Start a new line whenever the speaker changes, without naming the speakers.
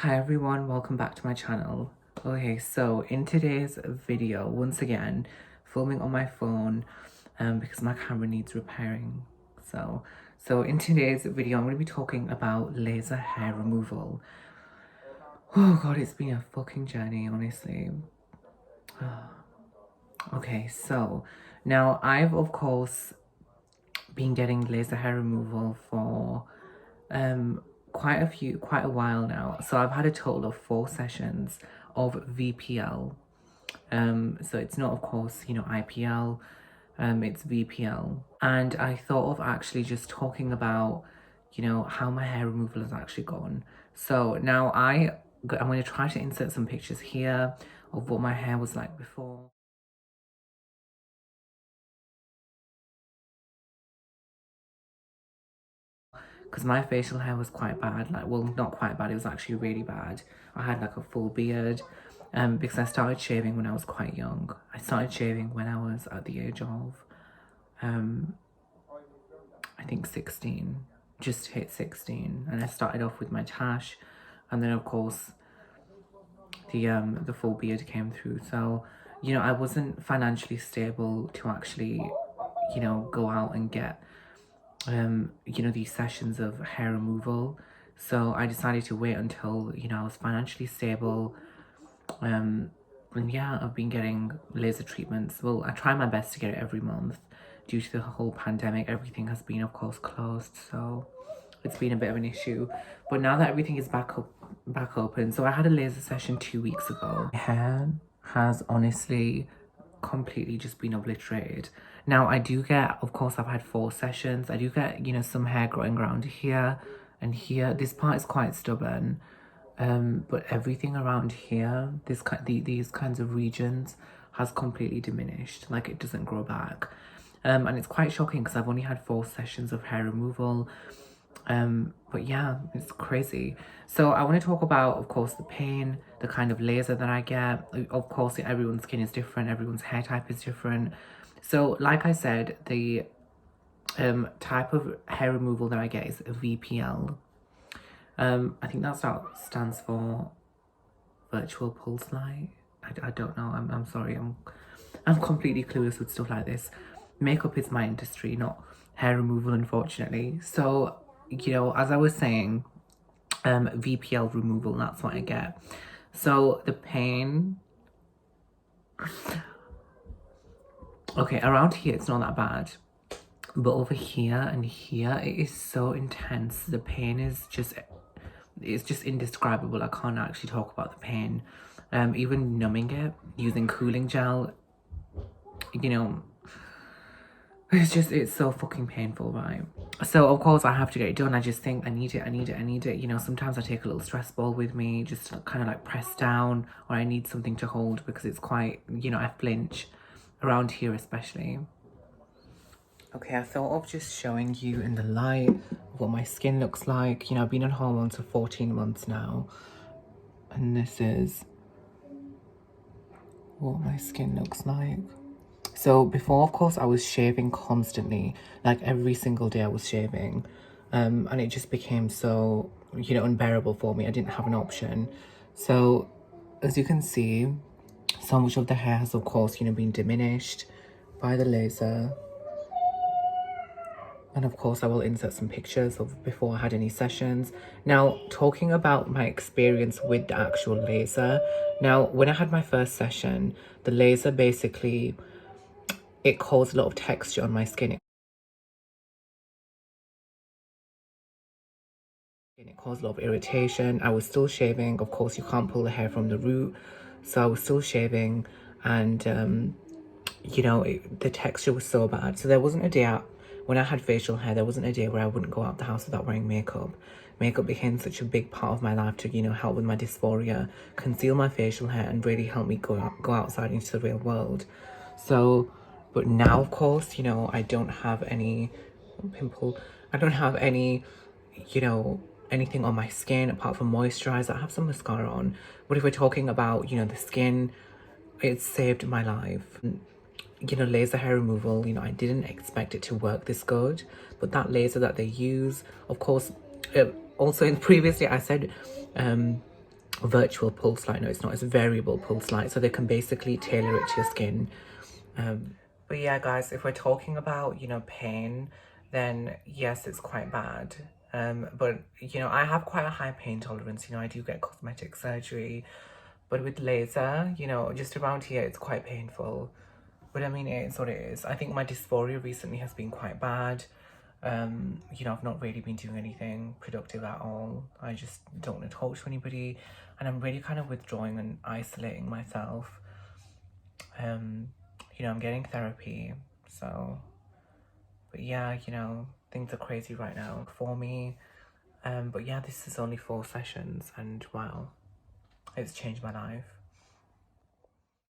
Hi everyone, welcome back to my channel. Okay, so in today's video, once again, filming on my phone because my camera needs repairing. So in today's video, I'm going to be talking about laser hair removal. Oh god, it's been a fucking journey, honestly. Okay, so now I've of course been getting laser hair removal for quite a while now. So I've had a total of 4 sessions of VPL. So it's not, of course, IPL, it's VPL. And I thought of actually just talking about, how my hair removal has actually gone. So now I'm going to try to insert some pictures here of what my hair was like before. Because my facial hair was quite bad, like, well, not quite bad, it was actually really bad. I had like a full beard because I started shaving when I was quite young. I started shaving when I was at the age of I think 16, just hit 16, and I started off with my tash, and then of course the full beard came through. So I wasn't financially stable to actually go out and get these sessions of hair removal. So I decided to wait until I was financially stable. And yeah, I've been getting laser treatments. Well, I try my best to get it every month. Due to the whole pandemic, everything has been, of course, closed, so it's been a bit of an issue. But now that everything is back open, so I had a laser session 2 weeks ago. My hair has honestly completely just been obliterated. Now I do get, of course, I've had 4 sessions. I do get, some hair growing around here and here. This part is quite stubborn. But everything around here, these kinds of regions has completely diminished. Like, it doesn't grow back. And it's quite shocking because I've only had 4 sessions of hair removal. But yeah, it's crazy. So I want to talk about, of course, the pain, the kind of laser that I get. Of course, everyone's skin is different, everyone's hair type is different. So like I said, the type of hair removal that I get is a VPL. I think that stands for virtual pulse light. I don't know. I'm sorry. I'm completely clueless with stuff like this. Makeup is my industry, not hair removal, unfortunately. So, as I was saying, VPL removal, that's what I get. So the pain, okay, around here it's not that bad, but over here and here it is so intense. The pain is just, it's just indescribable. I can't actually talk about the pain. Even numbing it using cooling gel, it's so fucking painful, right? So of course I have to get it done. I just think I need it. Sometimes I take a little stress ball with me just to kind of like press down, or I need something to hold because it's quite, I flinch around here especially. Okay, I thought of just showing you in the light what my skin looks like. I've been on hormones for 14 months now, and this is what my skin looks like. So before, of course, I was shaving constantly, like every single day I was shaving, and it just became so, unbearable for me. I didn't have an option. So as you can see, so much of the hair has, of course, been diminished by the laser. And of course, I will insert some pictures of before I had any sessions. Now, talking about my experience with the actual laser. Now, when I had my first session, the laser basically, it caused a lot of texture on my skin. It caused a lot of irritation. I was still shaving. Of course, you can't pull the hair from the root. So I was still shaving, and the texture was so bad. So there wasn't a day out, when I had facial hair, there wasn't a day where I wouldn't go out the house without wearing makeup. Makeup became such a big part of my life to, help with my dysphoria, conceal my facial hair, and really help me go outside into the real world. So, but now, of course, I don't have any pimple. I don't have any, anything on my skin apart from moisturizer. I have some mascara on. But if we're talking about, the skin, it saved my life. Laser hair removal, I didn't expect it to work this good, but that laser that they use, of course, also previously I said virtual pulse light. No, it's not. It's a variable pulse light, so they can basically tailor it to your skin. But yeah, guys, if we're talking about, you know, pain, then yes, it's quite bad. But, you know, I have quite a high pain tolerance. You know, I do get cosmetic surgery. But with laser, you know, just around here, it's quite painful. But I mean, it's what it is. I think my dysphoria recently has been quite bad. You know, I've not really been doing anything productive at all. I just don't want to talk to anybody. And I'm really kind of withdrawing and isolating myself. You know, I'm getting therapy, so, but yeah, you know, things are crazy right now for me. But yeah, this is only 4 sessions, and wow, it's changed my life.